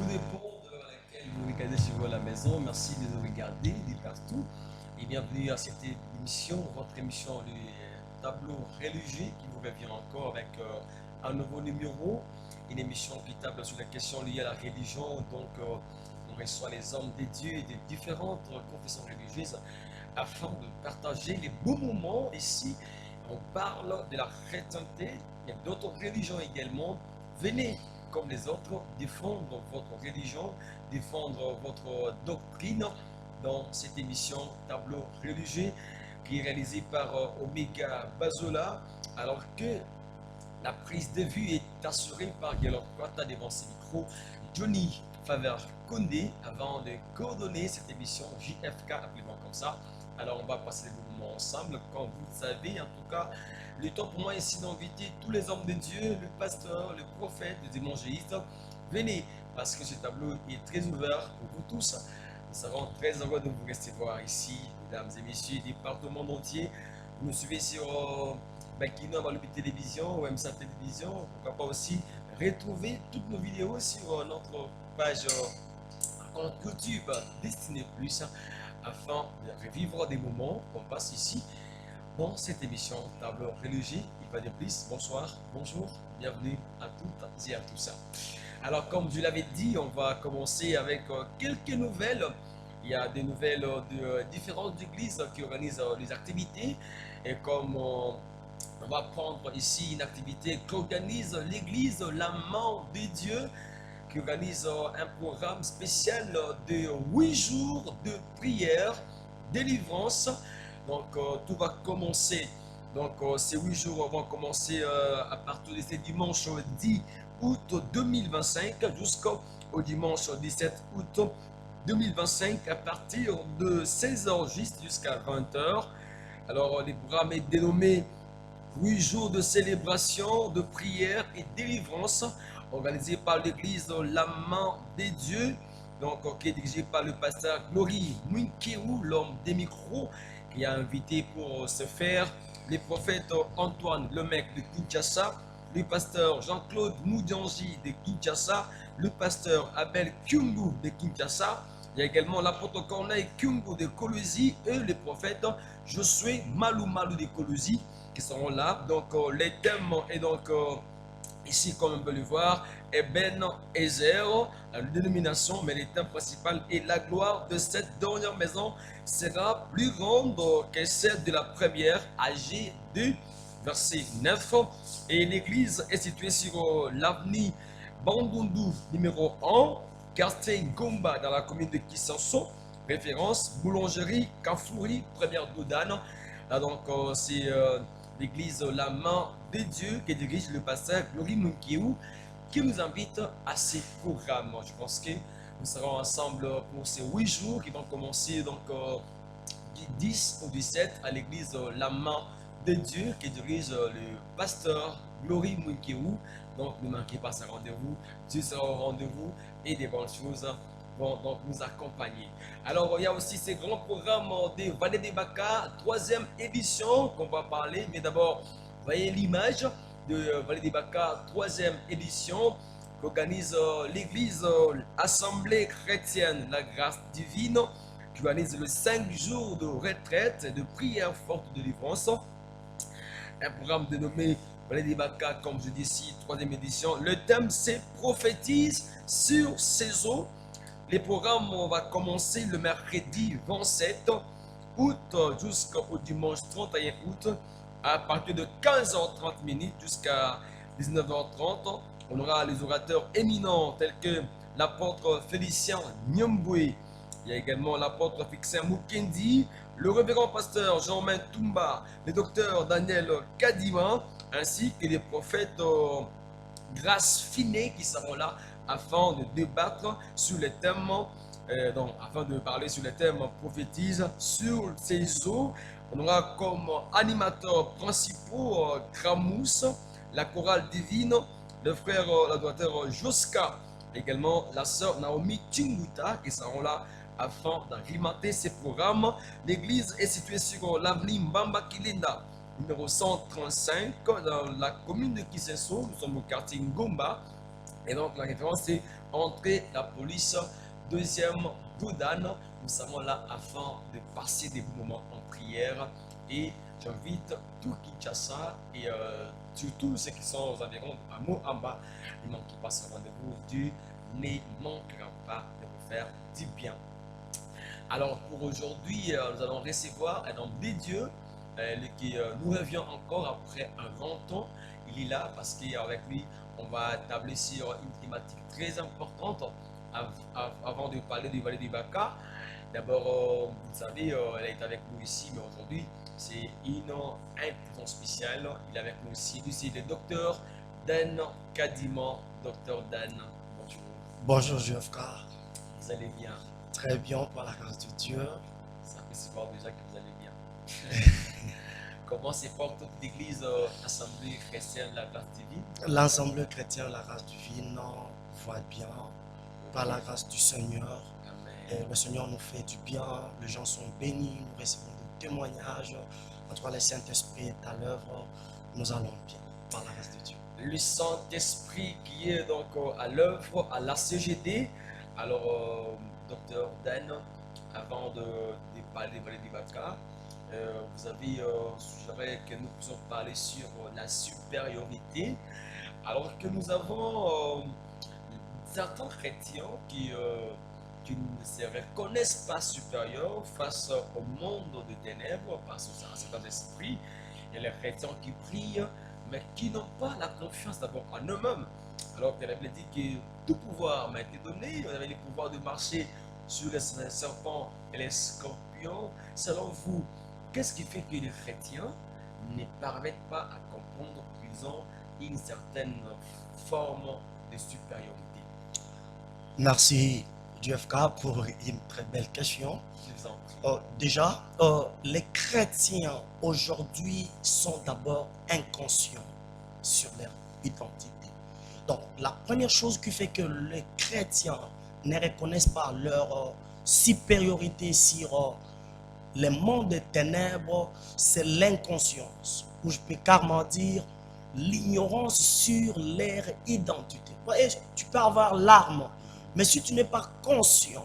Tout dépend de laquelle vous regardez sur vous à la maison. Merci de nous regarder de partout. Et bienvenue à cette émission, votre émission, le tableau religieux qui vous revient encore avec un nouveau numéro. Une émission qui table sur les questions liées à la religion. Donc, on reçoit les hommes de Dieu et de différentes confessions religieuses afin de partager les beaux moments. Ici, on parle de la chrétienté et d'autres religions également. Venez comme les autres, défendre votre religion, défendre votre doctrine dans cette émission Tableau religieux qui est réalisée par Omega Bazola, alors que la prise de vue est assurée par Guélor Quata devant ses micros, Johnny Faveur Condé, avant de coordonner cette émission JFK, appelez-moi comme ça. Alors on va passer le moment ensemble, comme vous le savez, en tout cas, le temps pour moi ici d'inviter tous les hommes de Dieu, le pasteur, le prophète, les évangélistes. Venez, parce que ce tableau est très ouvert pour vous tous. Nous serons très heureux de vous recevoir ici, mesdames et messieurs, des partout au monde entier. Vous nous suivez sur Bakino, Balubi Télévision, ou MSA Télévision. Pourquoi pas aussi retrouver toutes nos vidéos sur notre page compte YouTube Destiné Plus afin de revivre des moments qu'on passe ici dans cette émission Tableau religieux. Il va de plus. Bonsoir, bonjour, bienvenue à toutes et à tous. Alors, comme je l'avais dit, on va commencer avec quelques nouvelles. Il y a des nouvelles de différentes églises qui organisent les activités. Et comme on va prendre ici une activité qu'organise l'église La Main de Dieu, qui organise un programme spécial de 8 jours de prière, délivrance. Donc, tout va commencer. Donc, ces 8 jours vont commencer à partir de ce dimanche 10 août 2025 jusqu'au dimanche 17 août 2025 à partir de 16h juste jusqu'à 20h. Alors, le programme est dénommé 8 jours de célébration, de prière et délivrance organisé par l'église La Main des Dieux, donc qui est dirigé par le pasteur Glory Mwinkewu, l'homme des micros, qui a invité pour ce faire les prophètes Antoine Lemec de Kinshasa, le pasteur Jean-Claude Moudiangi de Kinshasa, le pasteur Abel Kyungu de Kinshasa. Il y a également l'apôtre Corneille Kyungu de Colosie et le prophète Josué Malou Malou de Colosie qui seront là. Donc les thèmes et donc ici, comme on peut le voir, Eben Ezer, la dénomination, mais le thème principal est la gloire de cette dernière maison sera plus grande que celle de la première, âgée de verset 9. Et l'église est située sur l'avenue Bandundu numéro 1, quartier Ngomba dans la commune de Kisanso, référence boulangerie Kafouri, première Doudane. Là donc c'est l'église La Main de Dieu qui dirige le pasteur Glory Mwinkewu qui nous invite à ces programmes. Je pense que nous serons ensemble pour ces 8 jours qui vont commencer donc du 10 au 17 à l'église La Main de Dieu qui dirige le pasteur Glory Mwinkewu. Donc ne manquez pas ce rendez-vous. Dieu sera au rendez-vous et des bonnes choses vont donc nous accompagner. Alors, il y a aussi ces grands programmes de Vallée des Baka, 3e édition qu'on va parler. Mais d'abord, voyez l'image de Vallée des Baka, 3e édition qu'organise l'église Assemblée chrétienne, la grâce divine, qui organise le 5 jours de retraite et de prière forte de délivrance. Un programme dénommé Vallée des Baka, comme je dis ici, 3e édition. Le thème, c'est prophétise sur ces eaux. Les programmes va commencer le mercredi 27 août jusqu'au dimanche 31 août à partir de 15h30 jusqu'à 19h30. On aura les orateurs éminents tels que l'apôtre Félicien Nyamboué. Il y a également l'apôtre Fixin Mukendi, le révérend pasteur Jean-Main Toumba, le docteur Daniel Kadima, ainsi que les prophètes Grâce Finet qui seront là afin de débattre sur les thèmes, afin de parler sur les thèmes prophétise sur ces eaux. On aura comme animateurs principaux Kramous, la chorale divine, le frère l'adorateur Joska, également la sœur Naomi Chinguta qui seront là afin d'agrémenter ces programmes. L'église est située sur l'avenue Mbamba Kilinda, numéro 135, dans la commune de Kisenso. Nous sommes au quartier Ngomba. Et donc la référence c'est entrée, la police. Deuxième, Doudan. Nous sommes là afin de passer des moments en prière. Et j'invite tout Kinshasa et surtout ceux qui sont aux environs à Moamba, qui passent un rendez-vous. Dieu ne manquera pas de vous faire du bien. Alors pour aujourd'hui, nous allons recevoir un homme de Dieu qui nous revient encore après un grand temps. Il est là parce qu'avec lui, on va tabler sur une thématique très importante avant de parler du Vallée du Baka. D'abord, vous savez, elle est avec nous ici, mais aujourd'hui, c'est une invitation spéciale. Il est avec nous ici. Lui, c'est le docteur Dan Kadima. Docteur Dan, bonjour. Bonjour Geoffrey, Vous allez bien? très bien par la grâce de Dieu. Ça fait souvent déjà que vous allez bien. Comment se porte toute l'église Assemblée chrétienne de la grâce divine? L'ensemble chrétien, la grâce divine, va bien par la grâce du Seigneur. Et Amen. le Seigneur nous fait du bien, les gens sont bénis, nous recevons des témoignages. En tout cas, le Saint-Esprit est à l'œuvre, nous allons bien par la grâce de Dieu. Le Saint-Esprit qui est donc à l'œuvre à la CGD. Alors, docteur Dan, avant de parler de Vallée du Baka, vous avez suggéré que nous puissions parler sur la supériorité, alors que nous avons certains chrétiens qui ne se reconnaissent pas supérieurs face au monde de ténèbres, face à certains esprits. Il y a les chrétiens qui prient, mais qui n'ont pas la confiance d'abord en eux-mêmes. Alors que la Bible dit que tout pouvoir m'a été donné, vous avez le pouvoir de marcher sur les serpents et les scorpions. Selon vous, qu'est-ce qui fait que les chrétiens ne parviennent pas à comprendre qu'ils ont une certaine forme de supériorité? Merci JFK pour une très belle question. Je vous en prie. Déjà, les chrétiens aujourd'hui sont d'abord inconscients sur leur identité. Donc, la première chose qui fait que les chrétiens ne reconnaissent pas leur supériorité sur le monde des ténèbres, c'est l'inconscience, ou je peux carrément dire l'ignorance sur leur identité. Et tu peux avoir l'arme, mais si tu n'es pas conscient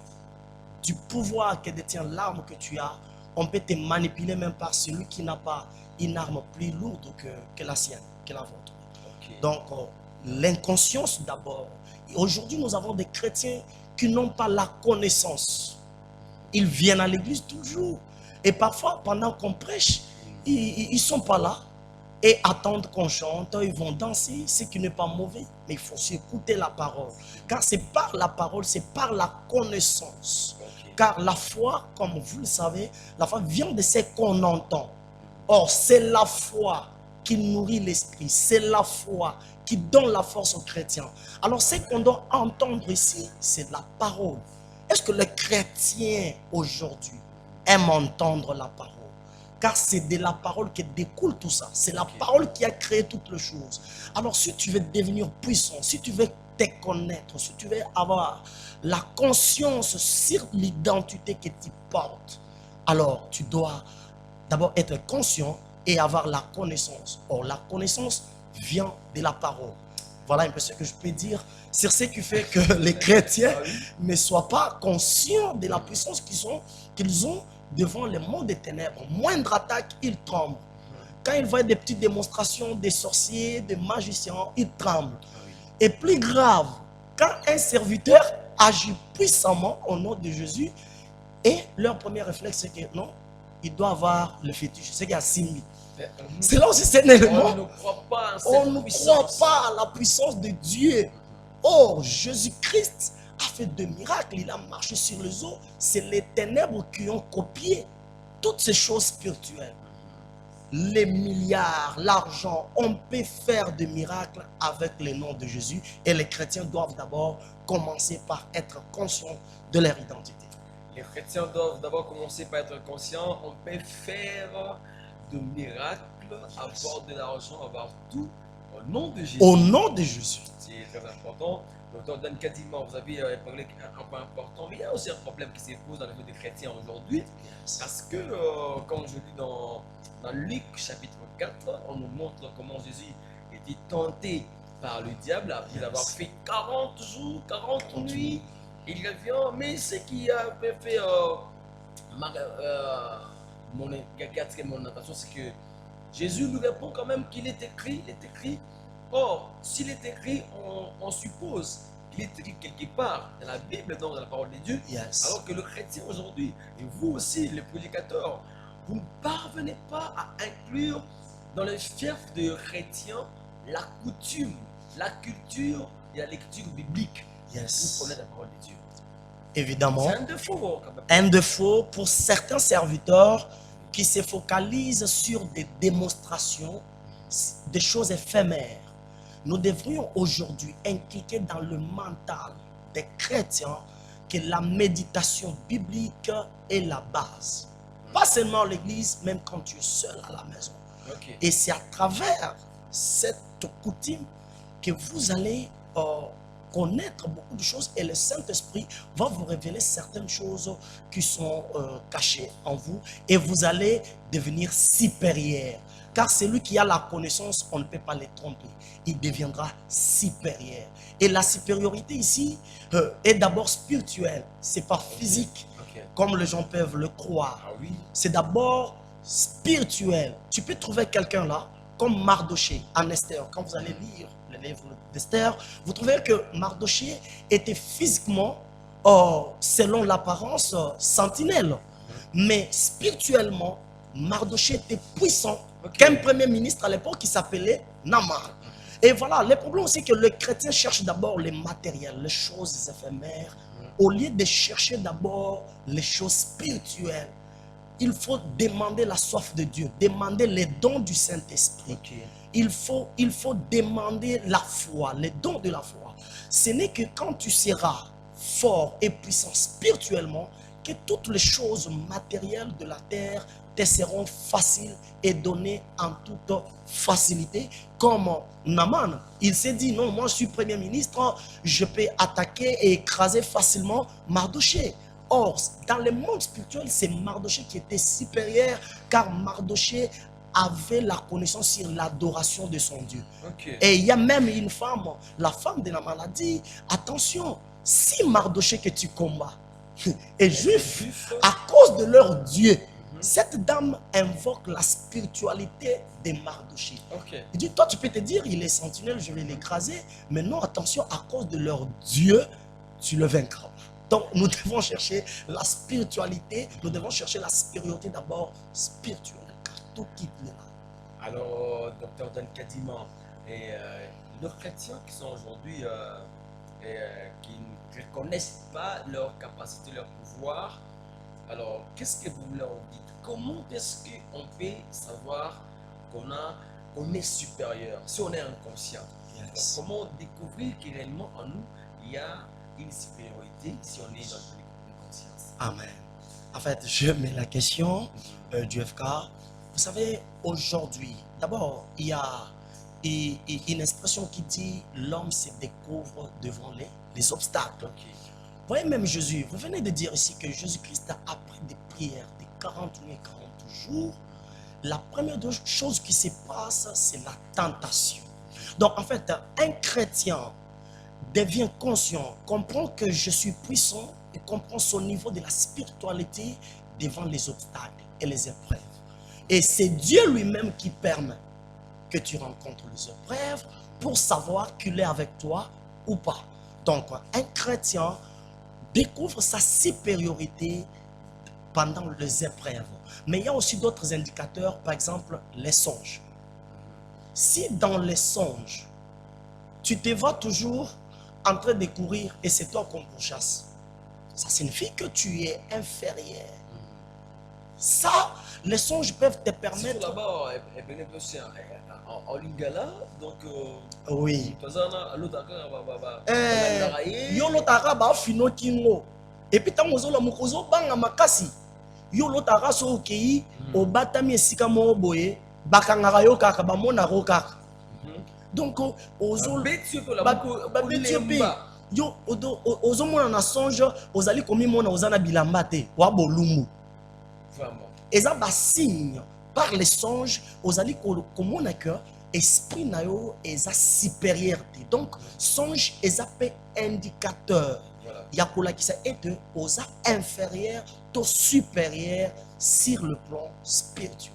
du pouvoir que détient l'arme que tu as, on peut te manipuler même par celui qui n'a pas une arme plus lourde que la sienne, que la vôtre. Ok. Donc, l'inconscience d'abord. Aujourd'hui, nous avons des chrétiens qui n'ont pas la connaissance. Ils viennent à l'église toujours. Et parfois, pendant qu'on prêche, ils ne sont pas là et attendent qu'on chante. Ils vont danser, ce qui n'est pas mauvais. Mais il faut aussi écouter la parole. Car c'est par la parole, c'est par la connaissance. Ok. Car la foi, comme vous le savez, la foi vient de ce qu'on entend. Or, c'est la foi qui nourrit l'esprit. C'est la foi qui donne la force aux chrétiens. Alors, ce qu'on doit entendre ici, c'est la parole. Est-ce que les chrétiens aujourd'hui aiment entendre la parole? Car c'est de la parole que découle tout ça. C'est la parole qui a créé toutes les choses. Alors, si tu veux devenir puissant, si tu veux te connaître, si tu veux avoir la conscience sur l'identité que tu portes, alors tu dois d'abord être conscient et avoir la connaissance. Or, la connaissance vient de la parole. Voilà un peu ce que je peux dire sur ce qui fait que les chrétiens ne soient pas conscients de la puissance qu'ils ont devant le monde des ténèbres. Moindre attaque, ils tremblent. Quand ils voient des petites démonstrations des sorciers, des magiciens, ils tremblent. Et plus grave, quand un serviteur agit puissamment au nom de Jésus, et leur premier réflexe, c'est que non, il doit avoir le fétiche, c'est qu'il y a 6 000. C'est là aussi c'est un élément. On ne croit pas en On cette ne puissance. croit pas à la puissance de Dieu. Or, Jésus-Christ a fait de miracles. Il a marché sur les eaux. C'est les ténèbres qui ont copié toutes ces choses spirituelles. Les milliards, l'argent, on peut faire des miracles avec le nom de Jésus. Et les chrétiens doivent d'abord commencer par être conscients de leur identité. Les chrétiens doivent d'abord commencer par être conscients. On peut faire de miracles, avoir de l'argent, avoir tout au nom de Jésus. Au nom de Jésus. C'est très important. Docteur Dan Kadima, vous avez parlé un point important, mais il y a aussi un problème qui se pose dans la vie des chrétiens aujourd'hui. Parce que, comme je lis dans Luc chapitre 4, on nous montre comment Jésus était tenté par le diable après avoir fait 40 jours, 40 nuits. Il revient, mais ce qui a fait mon attention, c'est que Jésus nous répond quand même qu'il est écrit, il est écrit. Or, s'il est écrit, on suppose qu'il est écrit quelque part dans la Bible, donc dans la parole de Dieu, alors que le chrétien aujourd'hui, et vous aussi, les prédicateurs, vous ne parvenez pas à inclure dans le fief de chrétiens la coutume, la culture et la lecture biblique. Vous connaissez la parole de Dieu. Évidemment. C'est un défaut quand même. Un défaut pour certains serviteurs qui se focalisent sur des démonstrations, des choses éphémères. Nous devrions aujourd'hui inculquer dans le mental des chrétiens que la méditation biblique est la base. Pas seulement l'église, même quand tu es seul à la maison. Et c'est à travers cette coutume que vous allez connaître beaucoup de choses et le Saint-Esprit va vous révéler certaines choses qui sont cachées en vous et vous allez devenir supérieur. Car celui qui a la connaissance, on ne peut pas le tromper. Il deviendra supérieur. Et la supériorité ici est d'abord spirituelle. Ce n'est pas physique, comme les gens peuvent le croire. C'est d'abord spirituel. Tu peux trouver quelqu'un là, comme Mardoché en Esther. Quand vous allez lire le livre d'Esther, vous trouvez que Mardoché était physiquement, selon l'apparence, sentinelle. Mais spirituellement, Mardoché était puissant. Qu'un premier ministre à l'époque qui s'appelait Naman. Et voilà, le problème aussi que le chrétien cherche d'abord les matériels, les choses éphémères, au lieu de chercher d'abord les choses spirituelles. Il faut demander la soif de Dieu, demander les dons du Saint-Esprit. Il faut demander la foi, les dons de la foi. Ce n'est que quand tu seras fort et puissant spirituellement que toutes les choses matérielles de la terre te seront faciles et données en toute facilité. Comme Naman, il s'est dit non, moi je suis premier ministre, je peux attaquer et écraser facilement Mardoché. Or, dans le monde spirituel, c'est Mardoché qui était supérieur, car Mardoché avait la connaissance sur l'adoration de son Dieu. Et il y a même une femme, la femme de la maladie, attention, si Mardoché que tu combats est juif, à cause de leur Dieu, cette dame invoque la spiritualité de Mardoché. Il dit, toi tu peux te dire, il est sentinelle, je vais l'écraser, mais non, attention, à cause de leur Dieu, tu le vaincras. Donc, nous devons chercher la spiritualité, nous devons chercher la supériorité d'abord spirituelle, car tout quitte là. Alors, docteur Dan Kadima, nos chrétiens qui sont aujourd'hui, qui ne reconnaissent pas leur capacité, leur pouvoir, alors, qu'est-ce que vous leur dites? Comment est-ce qu'on peut savoir qu'on est supérieur, si on est inconscient? Comment découvrir que réellement en nous, il y a une supériorité si on est dans une conscience? Amen. En fait, je mets la question du FK. Vous savez, aujourd'hui, d'abord, il y a une expression qui dit l'homme se découvre devant les obstacles. Vous voyez, même Jésus, vous venez de dire ici que Jésus-Christ, après des prières de 40 nuits et 40 jours, la première chose qui se passe, c'est la tentation. Donc, en fait, un chrétien devient conscient, comprend que je suis puissant et comprend son niveau de la spiritualité devant les obstacles et les épreuves. Et c'est Dieu lui-même qui permet que tu rencontres les épreuves pour savoir qu'il est avec toi ou pas. Donc, un chrétien découvre sa supériorité pendant les épreuves. Mais il y a aussi d'autres indicateurs, par exemple les songes. Si dans les songes, tu te vois toujours en train de courir et c'est toi qu'on pourchasse, ça signifie que tu es inférieur. Ça, les songes peuvent te permettre... Là-bas, en Lingala, donc... Oui. Yo lotaka ba fino kingo. Et puis tant ozola mukozo banga makasi. Yo lotaka so okei obatami esika mo boye bakangaka yo kaka ba mona ro kaka. Donc ozol ba betiope yo ozomona na songe ozali komi mona ozana bilamba te wa bolumu. Vraiment. Et ça ba signe par les songes ozali komona que esprit na yo eza supérieur te. Donc songe eza pe indicateur Voilà. ya kolakisa ete oza inférieur to supérieur sur le plan spirituel.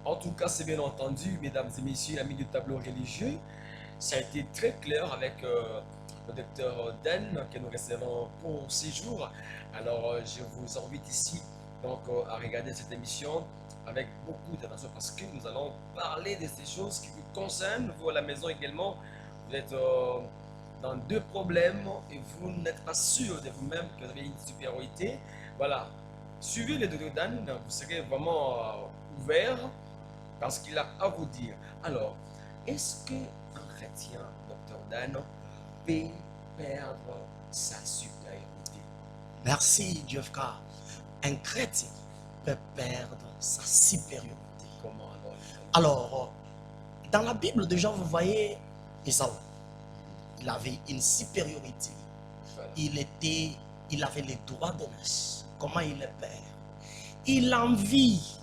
En tout cas, c'est bien entendu, mesdames et messieurs, amis du tableau religieux. Ça a été très clair avec le docteur Dan que nous recevons pour 6 jours. Alors, je vous invite ici donc, à regarder cette émission avec beaucoup d'attention parce que nous allons parler de ces choses qui vous concernent, vous à la maison également. Vous êtes dans 2 problèmes et vous n'êtes pas sûr de vous-même que vous avez une supériorité. Voilà, suivez le docteur Dan, vous serez vraiment ouvert parce qu'il a à vous dire. Alors, est-ce qu'un chrétien, docteur Dan, peut perdre sa supériorité? Merci, Dieuka. Un chrétien peut perdre sa supériorité. Comment alors? Alors, dans la Bible, déjà, vous voyez Ésaü. Il avait une supériorité. Voilà. Il avait les droits de naissance. Comment il est père? Il envie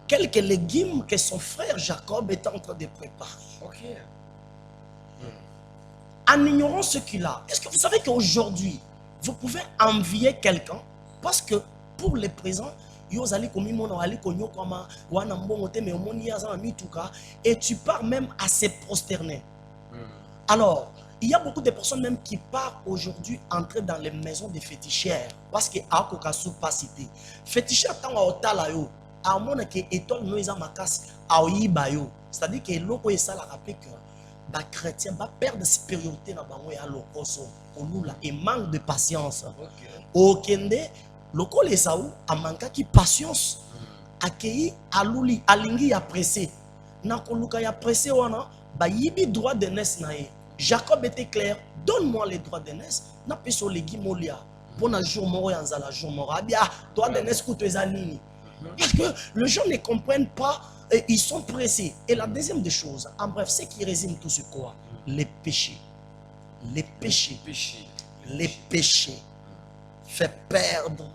quelques légumes que son frère Jacob était en train de préparer. Ok. En ignorant ce qu'il a, est-ce que vous savez qu'aujourd'hui, vous pouvez envier quelqu'un parce que pour les présents, et tu pars même à se prosterner. Alors, il y a beaucoup de personnes même qui partent aujourd'hui entrer dans les maisons des fétichères parce que à Kokasu pas cité. Fétichère tant au talayo, à mon que étoile nous ils makas à oyibayo. C'est-à-dire que l'oko est ça la rappelle que les chrétiens va perdre supériorité dans bango ya lokoso olula et manque de patience. Au kende loko les saou a manqué qui patience. Accueilli aluli alingi ya pressé. Na koluka ya pressé wana ba yibi droit de naissance nae. Jacob était clair, donne-moi les droits de naissance, n'a pas sur les guimolia. Pour un jour mort, un jour mort. Droits de naissance coûtent les années. Parce que les gens ne comprennent pas, et ils sont pressés. Et la deuxième des choses, en bref, ce qui résume tout ce quoi? Les péchés. Les péchés. Les péchés fait perdre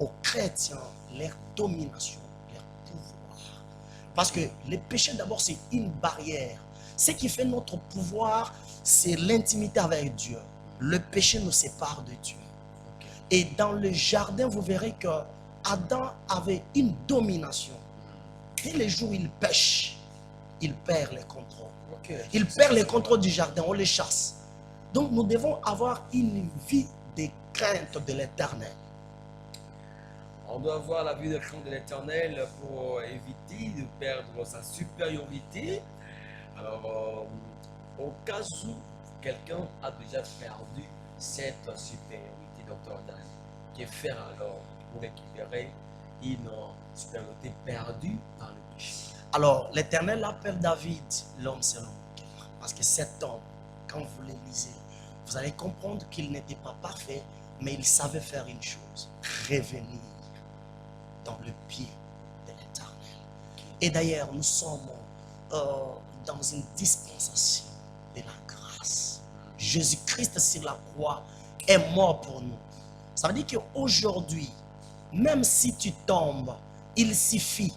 aux chrétiens leur domination, leur pouvoir. Parce que les péchés, d'abord, c'est une barrière. Ce qui fait notre pouvoir, c'est l'intimité avec Dieu. Le péché nous sépare de Dieu. Et dans le jardin, vous verrez que Adam avait une domination. Dès les jours où il pêche, il perd les contrôles. Il perd les contrôles du jardin, on les chasse. Donc nous devons avoir une vie de crainte de l'Éternel. On doit avoir la vie de crainte de l'Éternel pour éviter de perdre sa supériorité. Alors, au cas où quelqu'un a déjà perdu cette supériorité, docteur Dan, que faire alors pour récupérer une supériorité perdue dans le péché? Alors, l'Éternel appelle David l'homme selon le cœur. Parce que cet homme, quand vous le lisez, vous allez comprendre qu'il n'était pas parfait, mais il savait faire une chose, revenir dans le pied de l'Éternel. Et d'ailleurs, nous sommes dans une dispensation de la grâce. Jésus-Christ sur la croix est mort pour nous. Ça veut dire qu'aujourd'hui, même si tu tombes, il suffit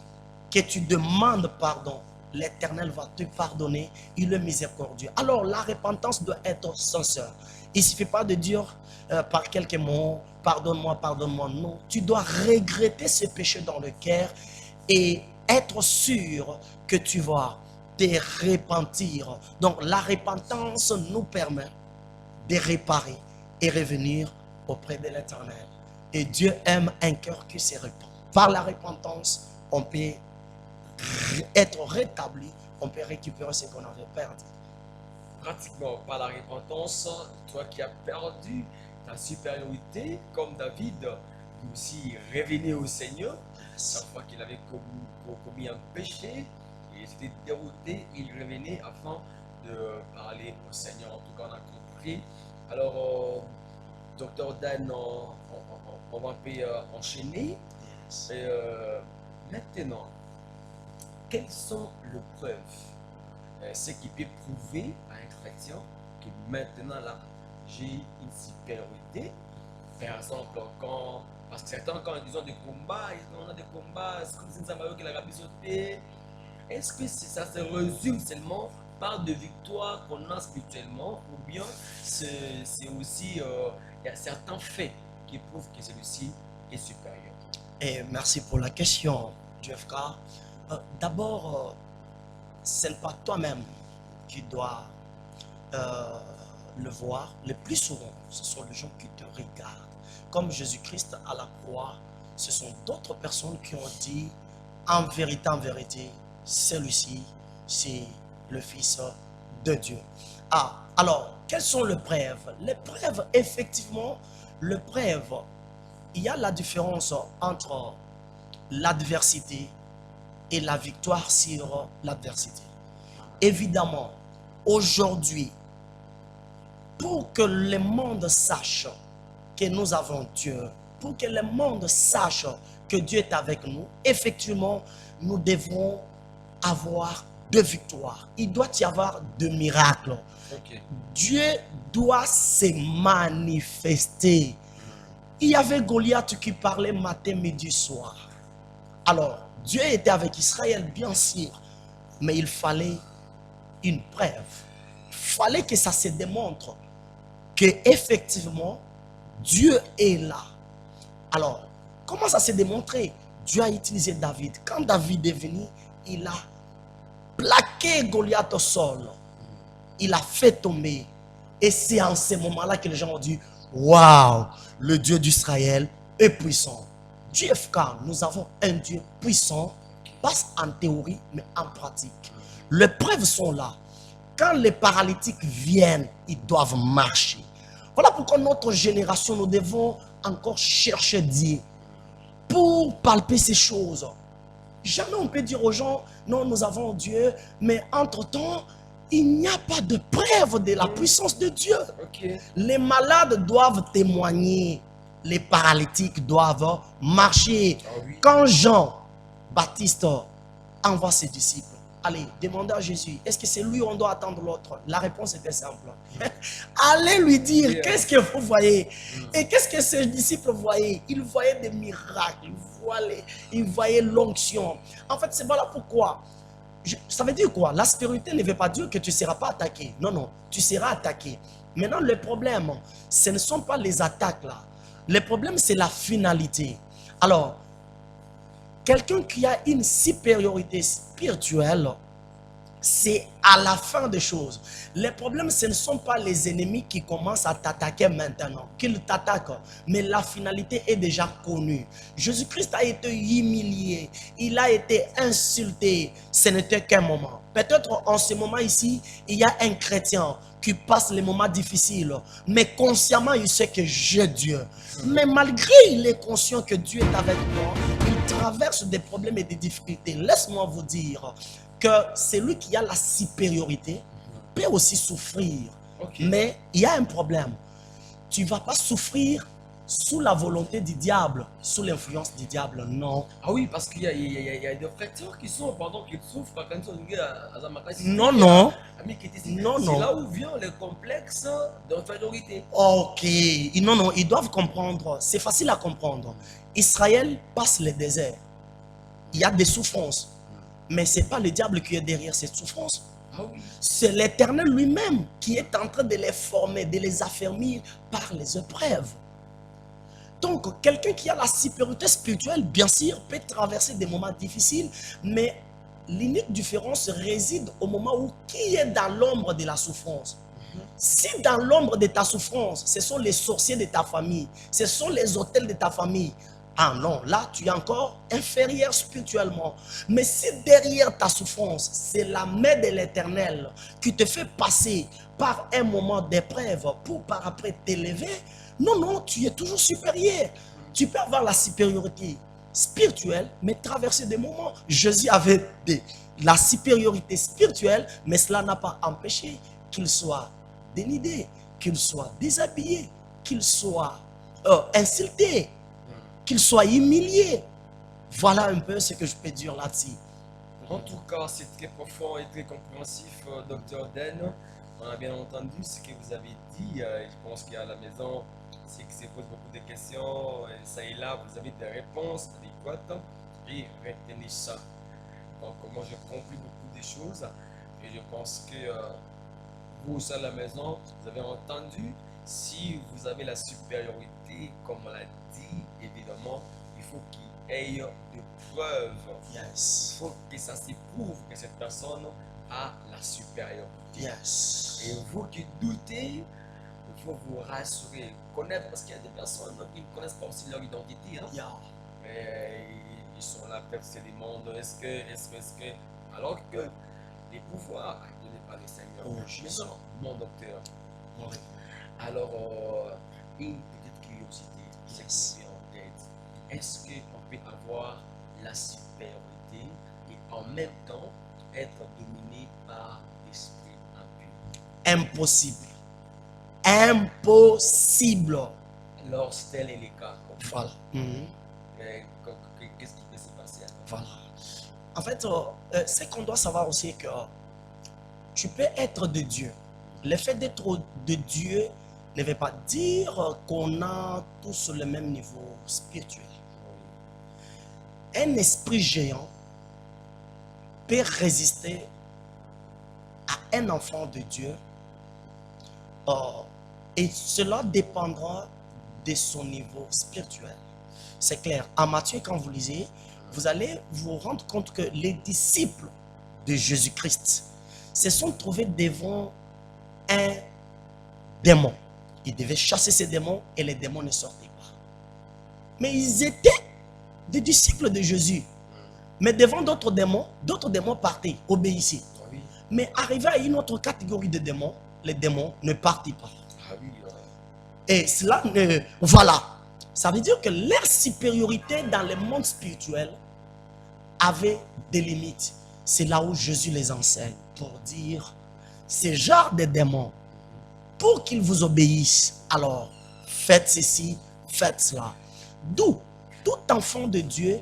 que tu demandes pardon. L'Éternel va te pardonner. Il est miséricordieux. Alors la repentance doit être sincère. Il ne suffit pas de dire par quelques mots, pardonne-moi, pardonne-moi. Non, tu dois regretter ce péché dans le cœur et être sûr que tu vas te repentir. Donc la repentance nous permet de réparer et revenir auprès de l'Éternel. Et Dieu aime un cœur qui se repent. Par la repentance, on peut être rétabli, on peut récupérer ce qu'on avait perdu. Pratiquement par la repentance, toi qui as perdu ta supériorité, comme David, lui aussi revenait au Seigneur, chaque fois qu'il avait commis un péché, il était dérouté, il revenait afin de parler au Seigneur. En tout cas, on a compris. Alors, docteur Dan, on va un peu enchaîner. Et, maintenant, quelles sont les preuves, ce qui peut prouver à un chrétien que maintenant là, j'ai une supériorité? Par exemple, parce que certains, quand ils ont des combats, on a des combats, c'est comme si nous avons que la rabbi sauté. est-ce que ça se résume seulement par des victoires qu'on a spirituellement, ou bien c'est aussi, il y a certains faits qui prouvent que celui-ci est supérieur? Et merci pour la question, JFK. D'abord, ce n'est pas toi-même qui dois le voir. Le plus souvent, ce sont les gens qui te regardent. Comme Jésus-Christ à la croix, ce sont d'autres personnes qui ont dit en vérité, celui-ci, c'est le Fils de Dieu. Ah, alors, quelles sont les preuves? Les preuves, effectivement, les preuves, il y a la différence entre l'adversité et la victoire sur l'adversité. Évidemment, aujourd'hui, pour que le monde sache que nous avons Dieu, pour que le monde sache que Dieu est avec nous, effectivement, nous devons avoir de victoires. Il doit y avoir de miracles. Ok. Dieu doit se manifester. Il y avait Goliath qui parlait matin, midi, soir. Alors, Dieu était avec Israël, bien sûr, mais il fallait une preuve. Il fallait que ça se démontre que effectivement Dieu est là. Alors, comment ça s'est démontré? Dieu a utilisé David. Quand David est venu, il a plaqué Goliath au sol. Il a fait tomber. Et c'est en ce moment-là que les gens ont dit, waouh, le Dieu d'Israël est puissant. JFK, nous avons un Dieu puissant, pas en théorie, mais en pratique. Les preuves sont là. Quand les paralytiques viennent, ils doivent marcher. Voilà pourquoi notre génération, nous devons encore chercher Dieu pour palper ces choses. Jamais on peut dire aux gens, non, nous avons Dieu, mais entre-temps, il n'y a pas de preuve de la puissance de Dieu. Ok. Les malades doivent témoigner, les paralytiques doivent marcher. Ah oui. Quand Jean-Baptiste envoie ses disciples, allez, demandez à Jésus, est-ce que c'est lui ou on doit attendre l'autre? La réponse était simple. Allez lui dire, Yeah. qu'est-ce que vous voyez? Et qu'est-ce que ces disciples voyaient? Ils voyaient des miracles, ils voyaient l'onction. En fait, c'est voilà pourquoi. Ça veut dire quoi? La spiritualité ne veut pas dire que tu ne seras pas attaqué. Non, non, tu seras attaqué. Maintenant, le problème, ce ne sont pas les attaques là. Le problème, c'est la finalité. Alors, quelqu'un qui a une supériorité spirituelle, c'est à la fin des choses. Les problèmes, ce ne sont pas les ennemis qui commencent à t'attaquer maintenant, qu'ils t'attaquent, mais la finalité est déjà connue. Jésus-Christ a été humilié, il a été insulté, ce n'était qu'un moment. Peut-être en ce moment ici, il y a un chrétien qui passe les moments difficiles, mais consciemment, il sait que j'ai Dieu. Mais malgré il est conscient que Dieu est avec moi, il traverse des problèmes et des difficultés. Laisse-moi vous dire que celui qui a la supériorité peut aussi souffrir. Ok. Mais il y a un problème. Tu ne vas pas souffrir sous la volonté du diable, sous l'influence du diable, non. Ah oui, parce qu'il y a des fractures qui sont, pardon, qui souffrent quand ils sont à Zamakasi. Non, non. Non, C'est non. là où vient le complexe d'infériorité. Ok. Non, non, ils doivent comprendre. C'est facile à comprendre. Israël passe le désert. Il y a des souffrances. Mais ce n'est pas le diable qui est derrière cette souffrance. Ah oui. C'est l'Éternel lui-même qui est en train de les former, de les affermir par les épreuves. Donc, quelqu'un qui a la supériorité spirituelle, bien sûr, peut traverser des moments difficiles, mais l'unique différence réside au moment où qui est dans l'ombre de la souffrance. Si dans l'ombre de ta souffrance, ce sont les sorciers de ta famille, ce sont les autels de ta famille, ah non, là tu es encore inférieur spirituellement. Mais si derrière ta souffrance, c'est la main de l'Éternel qui te fait passer par un moment d'épreuve pour par après t'élever, non, non, tu es toujours supérieur. Tu peux avoir la supériorité spirituelle, mais traverser des moments. Jésus avait la supériorité spirituelle, mais cela n'a pas empêché qu'il soit dénudé, qu'il soit déshabillé, qu'il soit insulté, qu'il soit humilié. Voilà un peu ce que je peux dire là-dessus. En tout cas, c'est très profond et très compréhensif, Dr. Den. On a bien entendu ce que vous avez dit. Je pense qu'à la maison, c'est qui se pose beaucoup de questions. Et ça et là, vous avez des réponses adéquates. Et retenez ça. Donc, moi, j'ai compris beaucoup de choses. Et je pense que vous aussi à la maison, vous avez entendu, si vous avez la supériorité, comme on l'a dit, évidemment, il faut qu'il y ait des preuves. Il Yes. faut que ça s'éprouve que cette personne a la supériorité. Yes. Et vous qui doutez, il faut vous rassurer, connaître, parce qu'il y a des personnes qui ne connaissent pas aussi leur identité. Hein. Yeah. Mais ils sont là, percer les mondes. Est-ce que. Alors que les pouvoirs donnés par le Seigneur. Oh, Jésus. Maintenant, mon docteur. Mon Dieu. Alors, une petite curiosité, c'est Yes. qui me vient en tête. Est-ce qu'on peut avoir la supériorité et en même temps être dominé par l'esprit impur? Impossible. Impossible. Alors, tel est le cas. Voilà. Mhm. Qu'est-ce qui peut se passer alors? Voilà. En fait, c'est qu'on doit savoir aussi que tu peux être de Dieu. Le fait d'être de Dieu ne veut pas dire qu'on a tous le même niveau spirituel. Un esprit géant peut résister à un enfant de Dieu et cela dépendra de son niveau spirituel. C'est clair. En Matthieu, quand vous lisez, vous allez vous rendre compte que les disciples de Jésus-Christ se sont trouvés devant un démon. Ils devaient chasser ces démons et les démons ne sortaient pas. Mais ils étaient des disciples de Jésus. Mais devant d'autres démons partaient, obéissaient. Oui. Mais arrivé à une autre catégorie de démons, les démons ne partaient pas. Ah oui. Et cela ne... Voilà. Ça veut dire que leur supériorité dans le monde spirituel avait des limites. C'est là où Jésus les enseigne pour dire, ce genre de démons, pour qu'ils vous obéissent, alors faites ceci, faites cela. D'où tout enfant de Dieu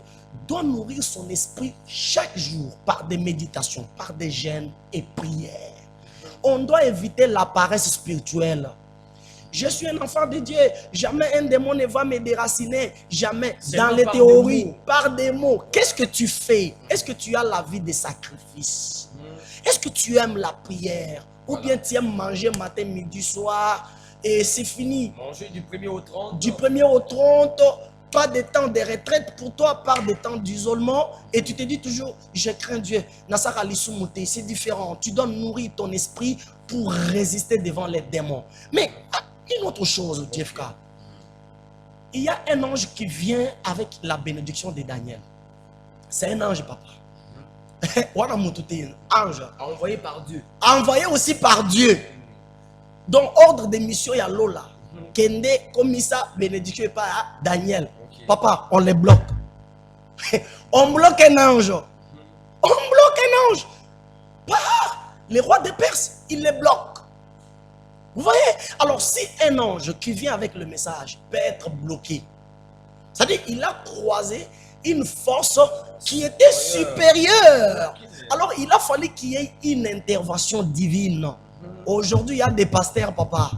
doit nourrir son esprit chaque jour par des méditations, par des jeûnes et prières. On doit éviter la paresse spirituelle. Je suis un enfant de Dieu, jamais un démon ne va me déraciner, jamais. Seulement Dans les par théories, des mots. par des mots. Qu'est-ce que tu fais? Est-ce que tu as la vie de sacrifice? Est-ce que tu aimes la prière? Ou Voilà. bien tu aimes manger matin, midi, soir et c'est fini? Manger du 1er au 30. Du 1er au 30, pas de temps de retraite pour toi, pas de temps d'isolement. Et tu te dis toujours, je crains Dieu. Nasara Lisumute, c'est différent. Tu dois nourrir ton esprit pour résister devant les démons. Mais une autre chose, JFK. Il y a un ange qui vient avec la bénédiction de Daniel. C'est un ange, papa. Wana Mutute, ange. Envoyé par Dieu. Envoyé aussi par Dieu. Donc, ordre de mission, il y a Lola. Kende, comme ça, bénédiction par Daniel. Ok. Papa, on les bloque. On bloque un ange. On bloque un ange. Les rois de Perse, ils les bloquent. Vous voyez? Alors, si un ange qui vient avec le message peut être bloqué, c'est-à-dire qu'il a croisé une force qui était supérieure. Alors, il a fallu qu'il y ait une intervention divine. Aujourd'hui, il y a des pasteurs, papa.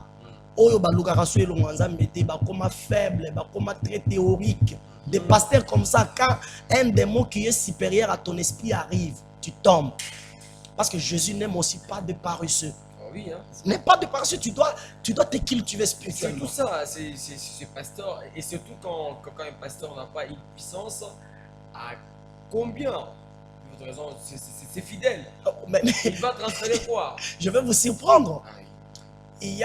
Oyo baluka rasue lo mwanza mete ba comme faible, ba comme très théorique. Des pasteurs comme ça, quand un démon qui est supérieur à ton esprit arrive, tu tombes. Parce que Jésus n'aime aussi pas de paresseux. Ah oui, hein. N'est pas de paresseux, tu dois te cultiver C'est spirituellement. tout ça, c'est pasteur. Et surtout quand un pasteur n'a pas une puissance, à combien de votre raison, c'est fidèle. Mais Il va transférer quoi? je vais vous surprendre. Ah oui. Il y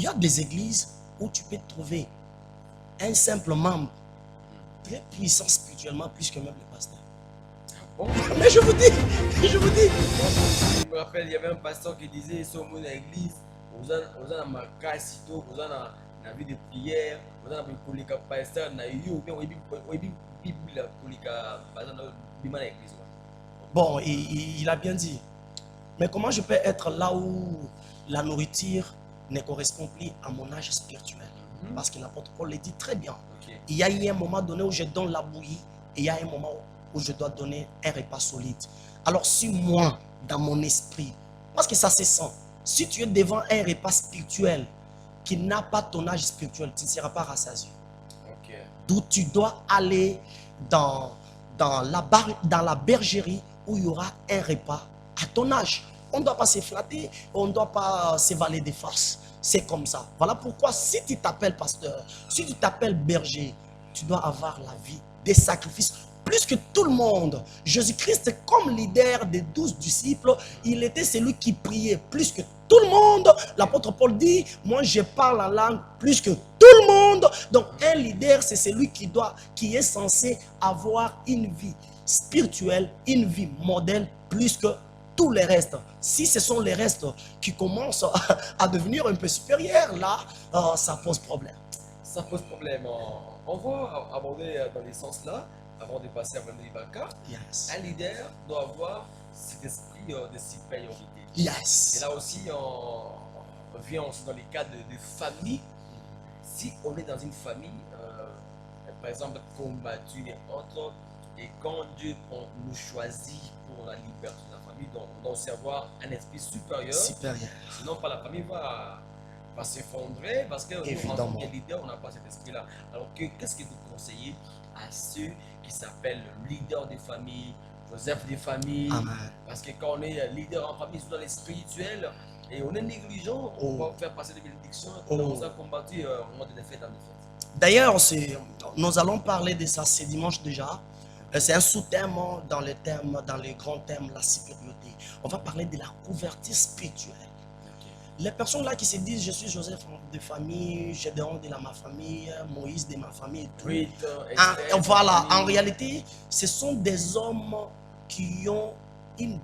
a des églises où tu peux trouver un simple membre très puissant spirituellement plus que même le pasteur. Bon, Mais je vous dis, je me rappelle, il y avait un pasteur qui disait sur mon église, vous avez ma casse, vous avez la vie de prière, vous avez un pasteur, vous avez l'église. bon, il a bien dit. Mais comment je peux être là où la nourriture ne correspond plus à mon âge spirituel? Parce que l'apôtre Paul le dit très bien. Ok. Il y a eu un moment donné où je donne la bouillie et il y a un moment où je dois donner un repas solide. Alors si moi, dans mon esprit, parce que ça se sent, si tu es devant un repas spirituel qui n'a pas ton âge spirituel, tu ne seras pas rassasié. Ok. D'où tu dois aller dans la bergerie où il y aura un repas à ton âge. On ne doit pas se flatter, on ne doit pas se valer des farces. C'est comme ça. Voilà pourquoi si tu t'appelles pasteur, si tu t'appelles berger, tu dois avoir la vie des sacrifices plus que tout le monde. Jésus-Christ, comme leader des 12 disciples, il était celui qui priait plus que tout le monde. L'apôtre Paul dit, moi je parle la langue plus que tout le monde. Donc un leader, c'est celui qui est censé avoir une vie spirituelle, une vie modèle plus que tous les restes. Si ce sont les restes qui commencent à devenir un peu supérieurs, là, ça pose problème. Ça pose problème. On va aborder dans les sens là, avant de passer à René Ibaka. Yes. Un leader doit avoir cet esprit de supériorité. Yes. Et là aussi, on revient dans les cas de famille. Si on est dans une famille, par exemple, combattue et autres, et quand Dieu nous choisit pour la liberté de la famille, donc on doit avoir un esprit supérieur. Supérieur. Sinon, pas la famille va s'effondrer parce que nous, en tant que leader, on n'a pas cet esprit-là. Alors, qu'est-ce que vous conseillez à ceux qui s'appellent leader des familles, Joseph des familles? Amen. Parce que quand on est leader en famille, surtout dans les spirituels, et on est négligent, on va faire passer des bénédictions, on a combattu au moment de défaite en défaite. D'ailleurs, nous allons parler de ça ce dimanche déjà. C'est un sous-thème dans les grands thèmes, la supériorité. On va parler de la couverture spirituelle. Les personnes là qui se disent, je suis Joseph de famille, Gédéon de ma famille, Moïse de ma famille, et tout. Voilà, en réalité, ce sont des hommes qui ont une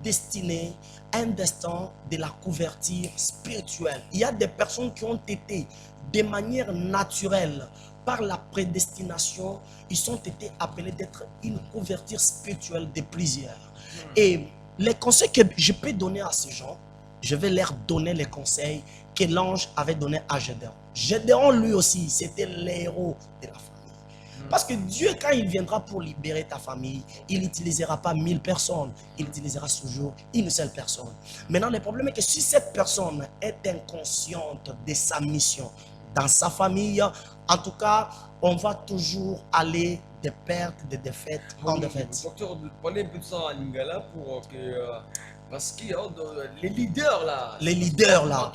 destinée, un destin de la couverture spirituelle. Il y a des personnes qui ont été, de manière naturelle, par la prédestination, ils ont été appelés d'être une couverture spirituelle de plusieurs. Et les conseils que je peux donner à ces gens, je vais leur donner les conseils que l'ange avait donné à Gédéon. Gédéon, lui aussi, c'était l'héros de la famille. Parce que Dieu, quand il viendra pour libérer ta famille, il n'utilisera pas 1000 personnes, il utilisera toujours une seule personne. Maintenant, le problème est que si cette personne est inconsciente de sa mission dans sa famille, en tout cas, on va toujours aller de pertes, de défaites en défaite. Docteur, parlez un peu de ça en lingala pour que... parce que les leaders là... Les leaders là...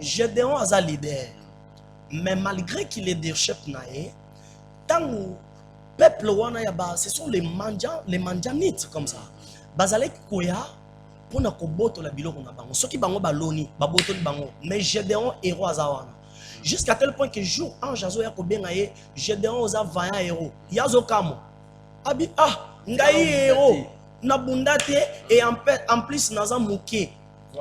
Gédéon a un leader. Mais malgré qu'il est leadership, tant que peuple, ce sont les mandianites comme ça. Bazalek koya pour na koboto la biloko na bango. Ceux qui bango baloni, baboto li bango. Mais Gédéon héros azawana. Jusqu'à tel point que jour ange azo ya kobenga ye, Gédéon oza vaillant héros. Yazo kamo. Abi ngai héros. Nabundate et en plus naza muke.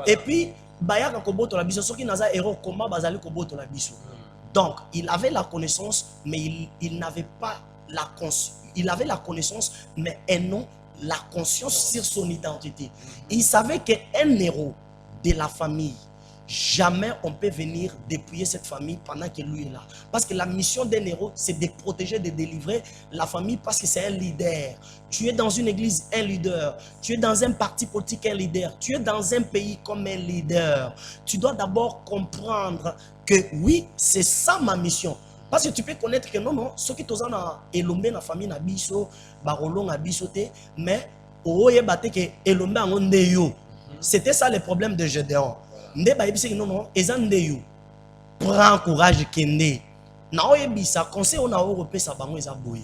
Et puis bayaka koboto la biso. Ceux qui naza héros comment bazali koboto la biso. Donc, il avait la connaissance, mais il n'avait pas la conscience. Il avait la connaissance, mais non la conscience sur son identité. Il savait qu'un héros de la famille, jamais on peut venir dépouiller cette famille pendant que lui est là. Parce que la mission d'un héros, c'est de protéger, de délivrer la famille parce que c'est un leader. Tu es dans une église, un leader. Tu es dans un parti politique, un leader. Tu es dans un pays comme un leader. Tu dois d'abord comprendre que oui, c'est ça ma mission. Parce que tu peux connaître que non, ceux qui sont dans la famille, mais c'était ça le problème de Gédéon. Non, prends courage, Kende. Conseil on a européen, ça va boy.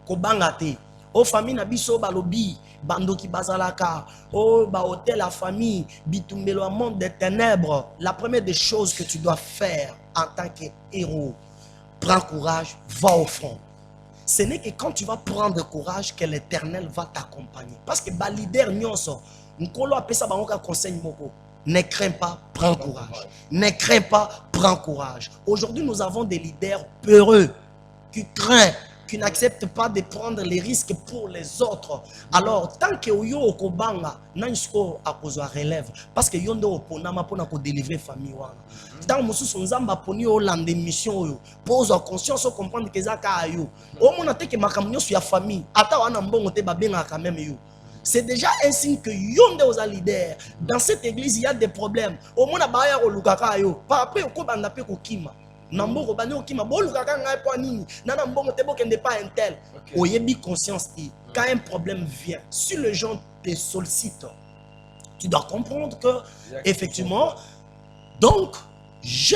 Kobangate. Aux familles na biso balobi bandoki bazalaka oh ba hôtel la famille bitumbelo monde des ténèbres. La première des choses que tu dois faire en tant que héros, prends courage, va au front. Ce n'est que quand tu vas prendre courage que l'Éternel va t'accompagner. Parce que ba leader nyonso nkolo apesa bango ka conseil moko. Ne crains pas, prends courage. Ne crains pas, prends courage. Aujourd'hui, nous avons des leaders peureux qui craignent, qui n'acceptent pas de prendre les risques pour les autres. Alors, tant que yo okobanga, nansko akozwa relève parce que yondo oponama pona ko délivrer famille wana. Tant mususu nzamba poni olande mission yo, pose conscience comprendre que zaka ayo. O mona te ke makamnyo sur ya famille, ata wana mbongo te babenga quand même yo. C'est déjà un signe que yonde aux leader. Dans cette église, il y a des problèmes. Au moins, baya ko lukaka yo. Par après, ko banda pe ko kima. Namboko bani okima boluka kanga po nini nana mbongo te bokende pas un tel. Oyebi conscience et quand un problème vient, si le gens te sollicitent, tu dois comprendre que effectivement donc je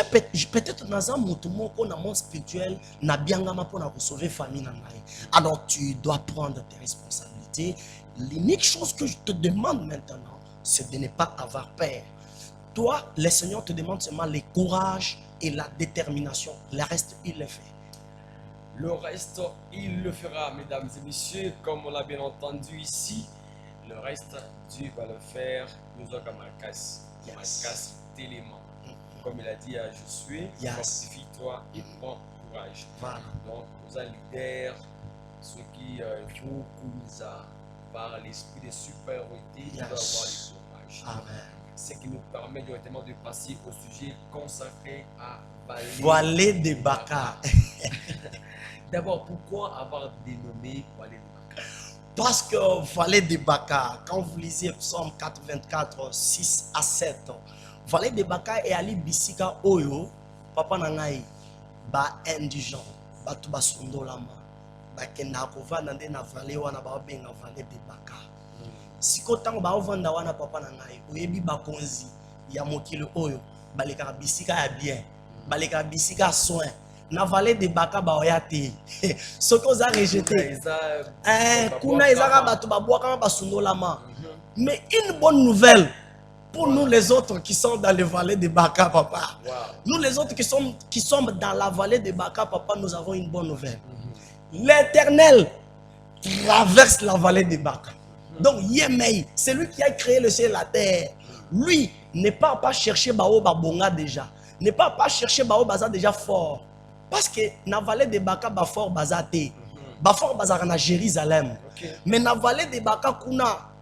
peut-être dans un monde spirituel na biangama pour sauver famille na ngai. Alors tu dois prendre tes responsabilités. L'unique chose que je te demande maintenant, c'est de ne pas avoir peur. Toi, le Seigneur te demande seulement le courage et la détermination. Le reste, il le fait. Le reste, il le fera, mesdames et messieurs, comme on l'a bien entendu ici. Le reste, Dieu va le faire. Nous avons Marcas, Marcas Télément. Comme il a dit à Josué, fortifie-toi et prends courage. Voilà. Donc, nous avons leader, ceux qui font nous par l'esprit de supériorité, il doit avoir le courage. Amen. Ce qui nous permet directement de passer au sujet consacré à Vallée de Baka. D'abord, pourquoi avoir dénommé Vallée de Baka? Parce que Vallée de Baka, quand vous lisez Psaume 84, 6 à 7, Vallée de Baka et Ali Bisika Oyo, papa nangai, ba indigent, ba tuba sondolama, ba kenakova nande na vallée wana ba benga Vallée de Baka. Siko tango ba ovanda wana papa nangai, oyebi bakonzi ya mokili oyo, baleka bisika ya bien, baleka bisika soin. Na Vallée de Baka ba oyate. Ce qu'on a rejeté. Kuna ezaka batu ba boaka ba sondolama. Mais une bonne nouvelle pour nous les autres qui sont dans les vallées de Baka, papa. Nous les autres qui sommes dans la vallée de Baka, papa, nous avons une bonne nouvelle. L'Éternel traverse la vallée de Baka. Donc, Yemei, c'est lui qui a créé le ciel et la terre. Lui, ne part pas chercher Bao Babonga déjà. Ne part pas chercher Bao Baza déjà fort. Parce que dans la vallée de Baka, ba fort Bazate. Ba fort Bazar na Jérusalem. Mais dans la vallée de Baka, Kuna,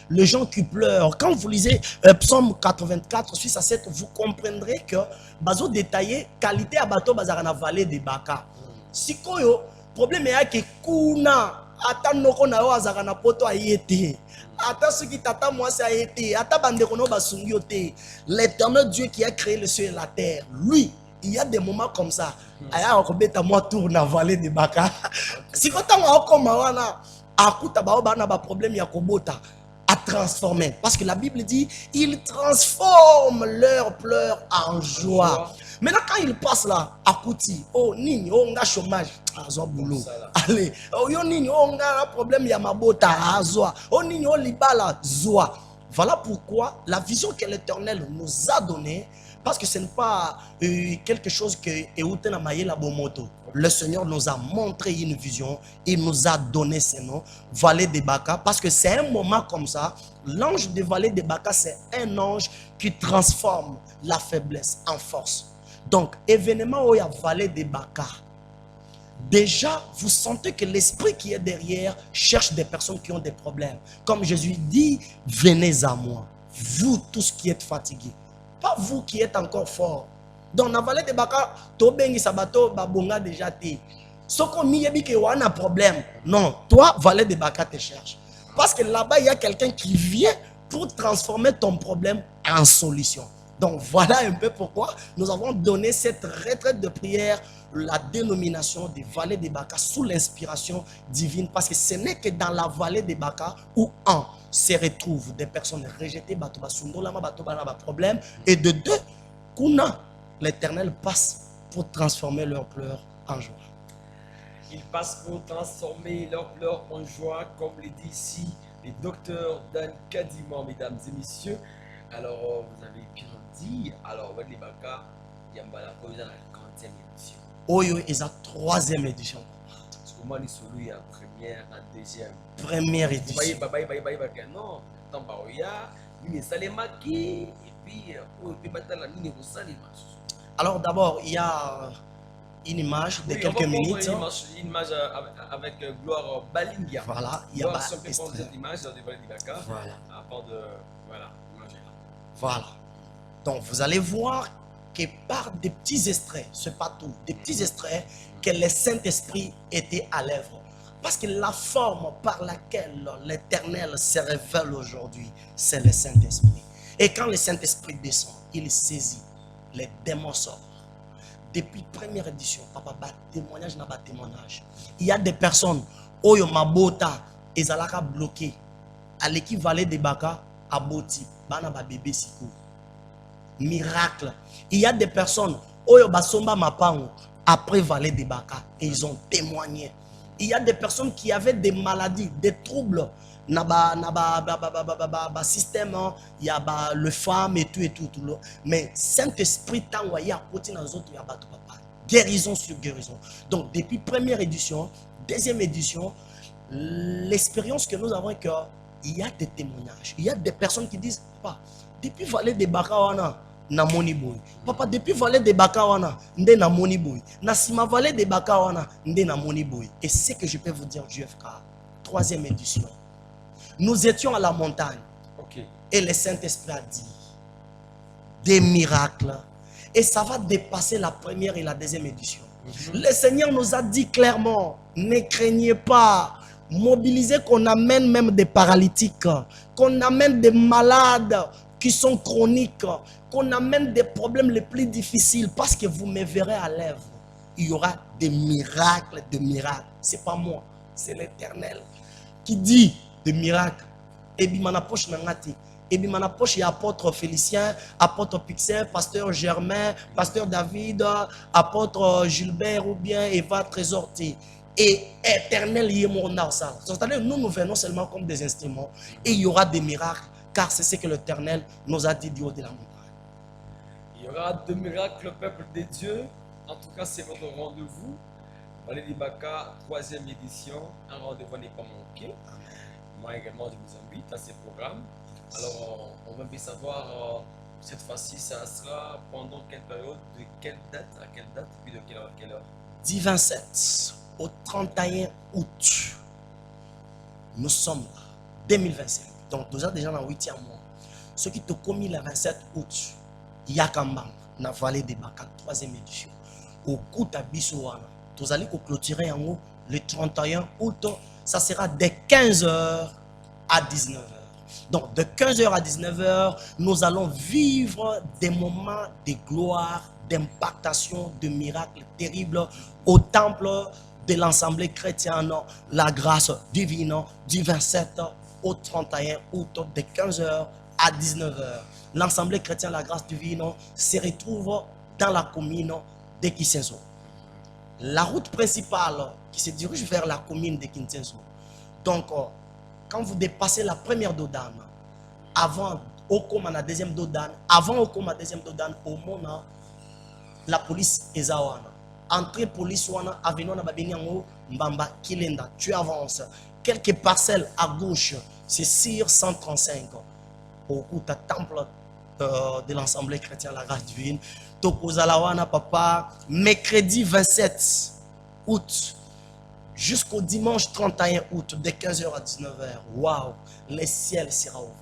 les gens qui pleurent. Quand vous lisez Psaume 84, 6 à 7, vous comprendrez que bazo détaillé qualité à bateau bazar na vallée de Baka. Si koyo problème est que kuna ata noko na yo azara na poto ayete. Ata ce qui tata moi c'est ayete. Ata bande kono basungi yote. L'Éternel Dieu qui a créé le ciel et la terre. Lui, il y a des moments comme ça. Aya okobeta moi tour na vallée de Baka. Si quand on koma wana akuta ba bana ba problème ya kobota à transformer parce que la Bible dit il transforme leurs pleurs en joie. Maintenant quand il passe là akuti oh nini oh nga chômage azo boulot. Allez oh yo nini oh nga problème ya mabota azo oh nini oh libala zoa. Voilà pourquoi la vision que l'Éternel nous a donnée. Parce que ce n'est pas quelque chose que le Seigneur nous a montré une vision, il nous a donné ce nom, Vallée de Baka, parce que c'est un moment comme ça, l'ange de Vallée de Baka, c'est un ange qui transforme la faiblesse en force. Donc, événement où il y a Vallée de Baka, déjà, vous sentez que l'esprit qui est derrière cherche des personnes qui ont des problèmes. Comme Jésus dit, venez à moi, vous tous qui êtes fatigués. Pas vous qui êtes encore fort. Dans la vallée de Baka, Tobengi Sabato, Babonga déjà té. Ce qu'on n'y a pas un problème. Non, toi, vallée de Baka te cherche. Parce que là-bas, il y a quelqu'un qui vient pour transformer ton problème en solution. Donc voilà un peu pourquoi nous avons donné cette retraite de prière, la dénomination des vallées de Baka sous l'inspiration divine. Parce que ce n'est que dans la vallée de Baka où se retrouvent des personnes rejetées, problème, et de deux, l'Éternel passe pour transformer leurs pleurs en joie. Il passe pour transformer leurs pleurs en joie, comme le dit ici le docteur Dan Kadima, mesdames et messieurs. Alors, vous avez bien dit, alors, Vallée de Baka, il y a la 40e édition. Oyo est la 3e édition. Comment les celui la première, la deuxième. Première édition. Non, Tambaoya, Mine Salemaki, et puis Batala Mine Salima. Alors d'abord, il y a une image de quelques minutes. Une image avec Gloire Balingia. Voilà, il y a cette image de Vallée de Baka. Voilà. Avant de. Voilà, image là. Voilà. Donc vous allez voir que par des petits extraits, ce n'est pas tout, des petits extraits, que le Saint-Esprit était à l'œuvre. Parce que la forme par laquelle l'Éternel se révèle aujourd'hui, c'est le Saint-Esprit. Et quand le Saint-Esprit descend, il saisit, les démons sortent. Depuis première édition, papa, témoignage n'a pas témoignage. Il y a des personnes, oyo mabota, ezalaka bloqué. À l'équivalent des baka, à boti, bana ba bébé siko. Miracle. Il y a des personnes, oyo basomba mapango, après valet des baka, et ils ont témoigné. Il y a des personnes qui avaient des maladies, des troubles. Système, il y a le femme et tout. Mais Saint-Esprit t'a envoyé à côté dans les autres, il y a papa. Guérison sur guérison. Donc, depuis première édition, deuxième édition, l'expérience que nous avons est qu'il y a des témoignages. Il y a des personnes qui disent, papa, depuis Vallée des Bakawana, na moni boy. Papa, depuis Vallée des Bakawana, nde na moni boy. Na sima Vallée des Bakawana, nde na moni boy. Et c'est que je peux vous dire, JFK, troisième édition. Nous étions à la montagne. Okay. Et le Saint-Esprit a dit des miracles. Et ça va dépasser la première et la deuxième édition. Le Seigneur nous a dit clairement, ne craignez pas. Mobilisez qu'on amène même des paralytiques, qu'on amène des malades qui sont chroniques, qu'on amène des problèmes les plus difficiles, parce que vous me verrez à l'œuvre. Il y aura des miracles, des miracles. Ce n'est pas moi, c'est l'Éternel qui dit des miracles. Et puis, mon approche nangati. Et puis, mon approche, il y a apôtre Félicien, apôtre Pixin, pasteur Germain, pasteur David, apôtre Gilbert ou bien Eva Trésorti. Et Éternel, il est mon arsa. C'est-à-dire, nous venons seulement comme des instruments. Et il y aura des miracles, car c'est ce que l'Éternel nous a dit du haut de la montagne. Il y aura des miracles, peuple de Dieu. En tout cas, c'est votre rendez-vous. Vallée des Baka, troisième édition. Un rendez-vous n'est pas manqué. Moi également, je vous invite à ces programmes. Alors, on va bien savoir, cette fois-ci, ça sera pendant quelle période, de quelle date à quelle date, puis de quelle heure à quelle heure? Du 27 au 31 août, nous sommes là, 2025. Donc, nous sommes déjà dans le 8e mois. Ce qui te commis le 27 août, Yakambang, dans la vallée des Baka, troisième édition. Au coup de Bissouana, nous allons clôturer en haut le 31 août. Ça sera de 15h à 19h. Donc, de 15h à 19h, nous allons vivre des moments de gloire, d'impactation, de miracles terribles au temple de l'Assemblée chrétienne, la grâce divine, du 27 au 31 août, de 15h à 19h. L'Assemblée chrétienne, la grâce divine, se retrouve dans la commune de Kinsenso. La route principale qui se dirige vers la commune de Kinsenso. Donc, quand vous dépassez la première Dodane, avant au coma la deuxième Dodane, avant au coma deuxième Dodane, au Mona, la police est à entrée police wana avenue na babenyango Mbamba Kilenda. Tu avances quelques parcelles à gauche, c'est sur 135 au temple de l'Assemblée chrétienne la grâce divine. Tokozalawana papa, mercredi 27 août jusqu'au dimanche 31 août de 15h à 19h. Waouh, le ciel sera ouvert.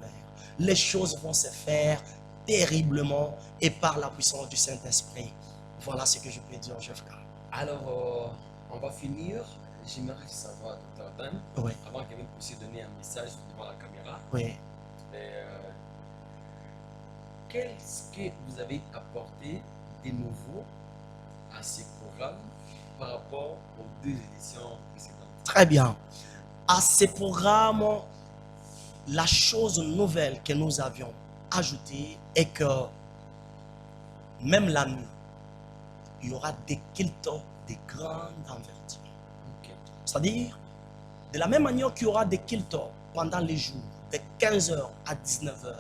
Les choses vont se faire terriblement et par la puissance du Saint-Esprit. Voilà ce que je peux dire, JFK. Alors, on va finir. J'aimerais savoir, Dr. Dan, Oui. avant que vous puissiez donner un message devant la caméra. Oui. Qu'est-ce que vous avez apporté de nouveau à ces programmes par rapport aux deux éditions précédentes? Très bien. À ces programmes, la chose nouvelle que nous avions ajoutée est que même la nuit, il y aura des cultes de grande envergure. Okay. C'est-à-dire, de la même manière qu'il y aura des cultes pendant les jours, de 15h à 19h,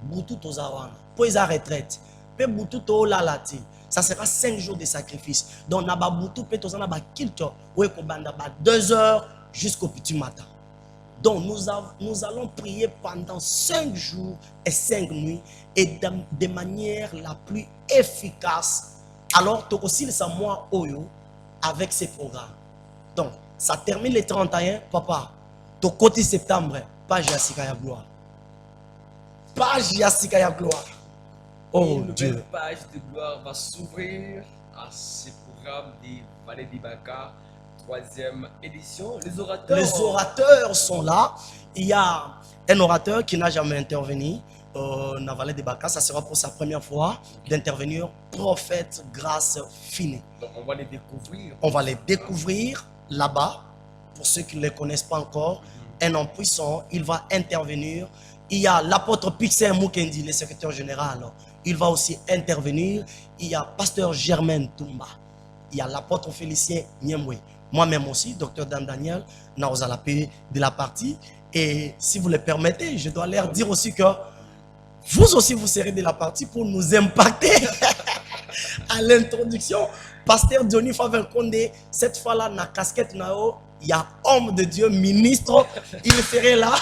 Boutou Tozawana, pour les retraite, pe Boutou to lalati, ça sera 5 jours de sacrifice. Donc, naba Boutou pe Tozana ba kilt, ou ekobanda ba 2 heures jusqu'au petit matin. Donc, nous allons prier pendant 5 jours et 5 nuits et de manière la plus efficace. Alors, tu aussi le moi Oyo avec ces programmes. Donc, ça termine le 31, papa. Ton côté septembre, page Yasikaya Gloire. Page Yasikaya Gloire. Oh une Dieu. nouvelle page de gloire va s'ouvrir à ce programme des Vallée des Baka, 3e édition. Les orateurs sont là. Il y a un orateur qui n'a jamais intervenu. na Vallée de Baka. Ça sera pour sa première fois d'intervenir. Prophète Grâce Fine. Donc on va les découvrir. On va les découvrir là-bas. Pour ceux qui ne les connaissent pas encore, un homme puissant, il va intervenir. Il y a l'apôtre Pixel Mukendi, le secrétaire général. Il va aussi intervenir. Il y a pasteur Germain Toumba. Il y a l'apôtre Félicien Niemwe. Moi-même aussi, docteur Dan Daniel, Naozalapé de la partie. Et si vous le permettez, je dois leur dire aussi que vous aussi, vous serez de la partie pour nous impacter à l'introduction. Pasteur Johnny Favel Condé, cette fois-là, na casquette nao, il y a homme de Dieu, ministre, il serait là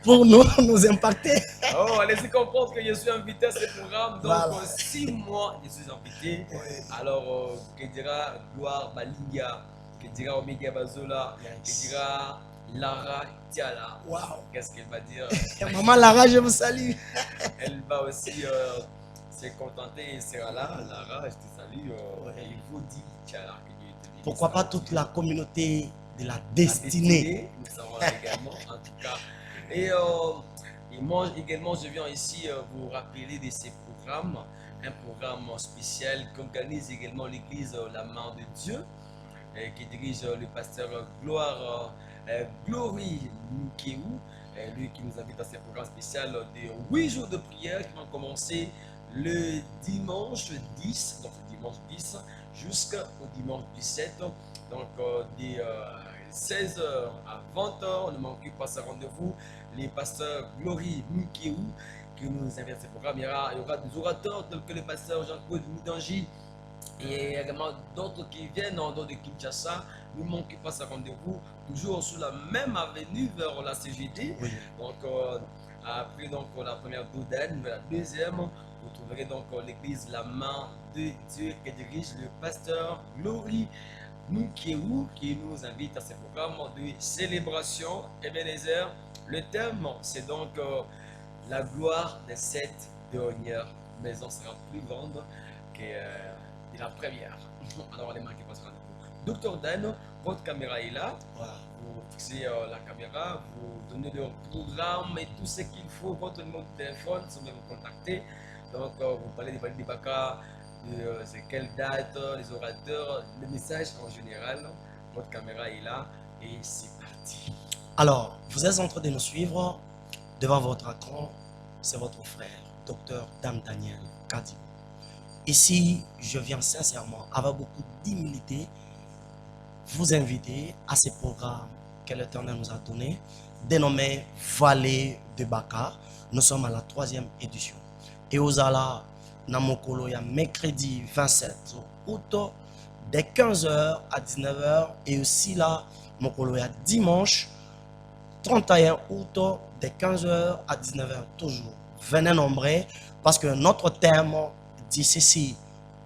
pour nous impacter. Oh, allez-y comprendre que je suis invité à ce programme. Donc, Voilà. 6 mois, je suis invité. Oui. Alors, que dira Gloire Balinga, que dira Omega Bazola, que dira Lara Tiala. Waouh. Qu'est-ce qu'elle va dire? Maman Lara, je vous salue. Elle va aussi se contenter et sera là. Lara, je te salue. Et il vous dit Tiala. Que Dieu te bénisse. Pourquoi pas toute la communauté de la destinée. Nous savons également, en tout cas. Et moi également, je viens ici vous rappeler de ces programmes, un programme spécial qu'organise également l'église La Main de Dieu, qui dirige le pasteur Glory Mukeou, lui qui nous invite à ce programme spécial de 8 jours de prière qui vont commencer le dimanche 10, donc le dimanche 10 jusqu'au dimanche 17, donc des 16h à 20h, ne manquez pas ce rendez-vous. Les pasteurs Glory Mukeou qui nous invitent à ce programme. Il y aura des orateurs tels que le pasteur Jean-Claude Moudangi et également d'autres qui viennent en dehors de Kinshasa. Ne manquez pas ce rendez-vous, toujours sur la même avenue vers la CGD. Oui. Donc, après donc, la première douzaine, la deuxième, vous trouverez donc l'église La Main de Dieu qui dirige le pasteur Glory Mukeou qui nous invite à ce programme de célébration Ebenezer. Le thème, c'est donc la gloire de cette dernière maison sera plus grande que de la première. Alors, allez marquer pas ce rendez-vous. Docteur Dan, votre caméra est là. Voilà. Vous fixez la caméra, vous donnez le programme et tout ce qu'il faut, votre numéro de téléphone, si vous voulez vous contacter. Donc, vous parlez des Vallées de Baka, de c'est quelle date, les orateurs, le message en général. Votre caméra est là et c'est parti. Alors, vous êtes en train de nous suivre devant votre écran. C'est votre frère, docteur Dan Daniel Kadibou. Ici, je viens sincèrement, avec beaucoup d'humilité, vous inviter à ce programme que l'Éternel nous a donné, dénommé Vallée de Baka. Nous sommes à la 3e édition. Et aux Ala, Namokolo, il y a mercredi 27 août, de 15h à 19h. Et aussi là, Mokolo, il y a dimanche 31 août, de 15h à 19h, toujours. Venez nombreux, parce que notre thème dit ceci: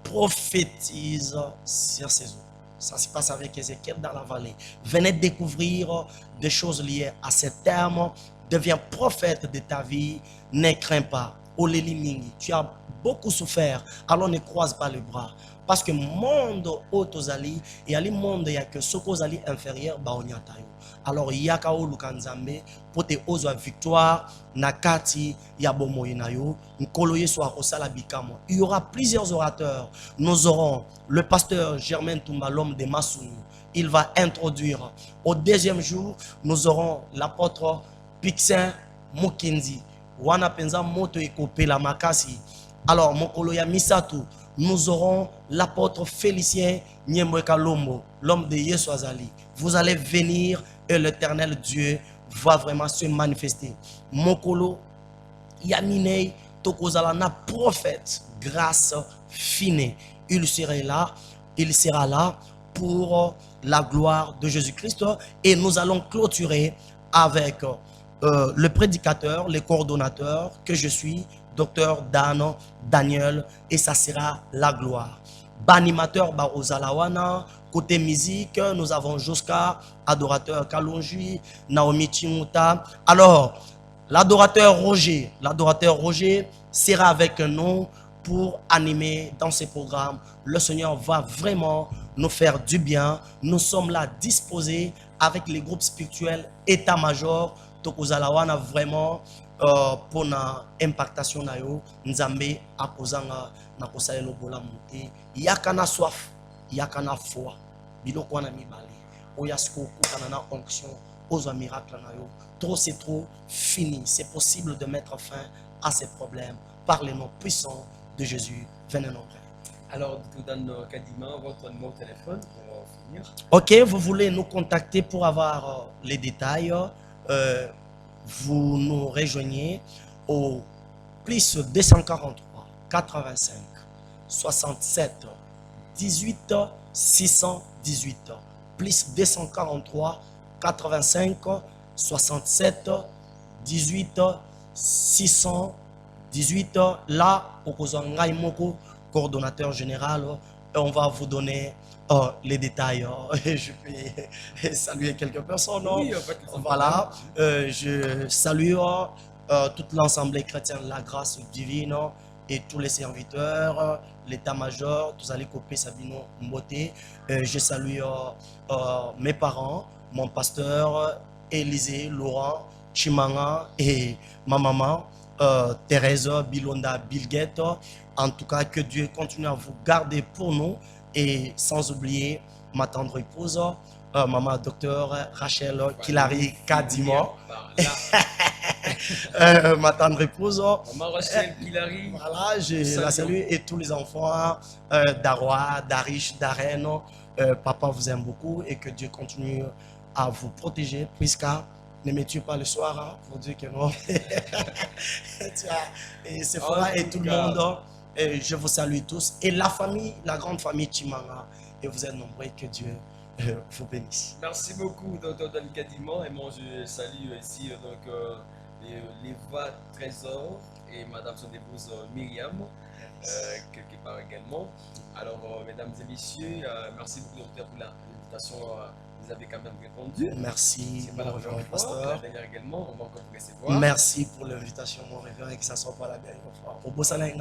prophétise sur ces eaux. Ça se passe avec Ézéchiel dans la vallée. Venez découvrir des choses liées à ce terme. Deviens prophète de ta vie. Ne crains pas. Oleli Mingi, tu as beaucoup souffert. Alors ne croise pas les bras. Parce que monde autozali et ali monde il y a que sokozali inférieur ba onyatayo. Alors yaka olukanzambe pour te ozwa victoire nakati ya bomoyi na yo nkolo yesu akosala bikamo. Il y aura plusieurs orateurs. Nous aurons le pasteur Germain Toumba, l'homme de Massouni. Il va introduire. Au deuxième jour, nous aurons l'apôtre Pixin Mukendi. Wana penza moto ekope la makasi. Alors mokolo ya Misatu, nous aurons l'apôtre Félicien Niemwe Kalombo, l'homme de Yesu Azali. Vous allez venir et l'Éternel Dieu va vraiment se manifester. Mokolo Yaminei Tokozala na prophète grâce fine. Il sera là pour la gloire de Jésus-Christ. Et nous allons clôturer avec le prédicateur, le coordonnateur que je suis, docteur Dan Daniel, et ça sera la gloire. Banimateur Barozalawana, côté musique, nous avons Joska, adorateur Kalonji, Naomi Chimuta. Alors, l'adorateur Roger sera avec nous pour animer dans ces programmes. Le Seigneur va vraiment nous faire du bien. Nous sommes là disposés avec les groupes spirituels état-major. Tokozalawana vraiment pour na impactation na yo nzambe akozanga na kosalela bolamu te yaka na soif yaka na foi biloko wana mibale oya siko okutana na onction ozwa miracle na yo trop c'est trop fini c'est possible de mettre fin à ces problèmes par le nom puissant de Jésus. Venez nous prier. Alors, je vous donne quasiment votre numéro de téléphone pour finir. Ok, vous voulez nous contacter pour avoir les détails, vous nous rejoignez au plus 243 85 67 18 618 plus 243 85 67 18 618 là au Kozangai Moko coordonnateur général, on va vous donner les détails. Je peux saluer quelques personnes. Oui, en fait, voilà, je salue toute l'Assemblée chrétienne, la grâce divine et tous les serviteurs, l'état-major, tous allez copier Sabino Mboté. Je salue mes parents, mon pasteur, Élisée, Laurent, Chimanga et ma maman. Thérèse, Bilonda, Bilguette. En tout cas, que Dieu continue à vous garder pour nous et sans oublier ma tendre épouse, maman docteur Rachel Kilari Kadimo. Ma tendre épouse. Maman Rachel Kilari. Voilà, je la salue et tous les enfants d'Arwa, d'Arish, d'Arène. Papa vous aime beaucoup et que Dieu continue à vous protéger puisque ne me tue pas le soir hein, pour dire que non. Et c'est Fora et tout le monde. Et je vous salue tous. Et la famille, la grande famille Chimanga. Et vous êtes nombreux. Que Dieu vous bénisse. Merci beaucoup, Dr. Dan Kadimo. Et moi, je salue ici donc, Léva Trésor et Madame son épouse Myriam, quelque part également. Alors, mesdames et messieurs, merci beaucoup, docteur, pour l'invitation. Vous avez quand même répondu. Merci, c'est pas la première fois. La dernière également, on va encore vous recevoir. Merci pour l'invitation, mon révérend, et que ça ne soit pas la dernière fois. Au beau salaire,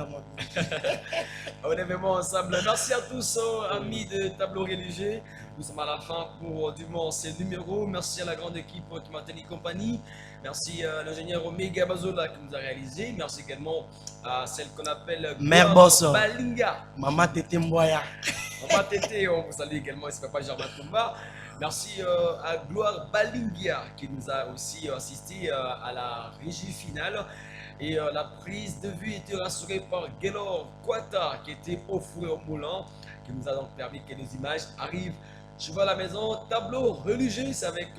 on est vraiment ensemble. Merci à tous, amis de Tableau Religieux. Nous sommes à la fin pour du moins ces numéros. Merci à la grande équipe qui m'a tenu compagnie. Merci à l'ingénieur Omega Bazola qui nous a réalisé. Merci également à celle qu'on appelle Mère Boss Balinga. Maman Tété Mboya. Maman Tété, on vous salue également. Et c'est Papa Germain Toumba. Merci à Gloire Balingia qui nous a aussi assisté à la régie finale. Et la prise de vue était rassurée par Gaylor Kwata qui était au four et au moulin, qui nous a donc permis que les images arrivent. Je vais à la maison. Tableau religieux, c'est avec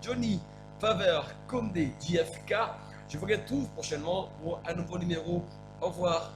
Johnny Faveur Condé JFK. Je vous retrouve prochainement pour un nouveau numéro. Au revoir.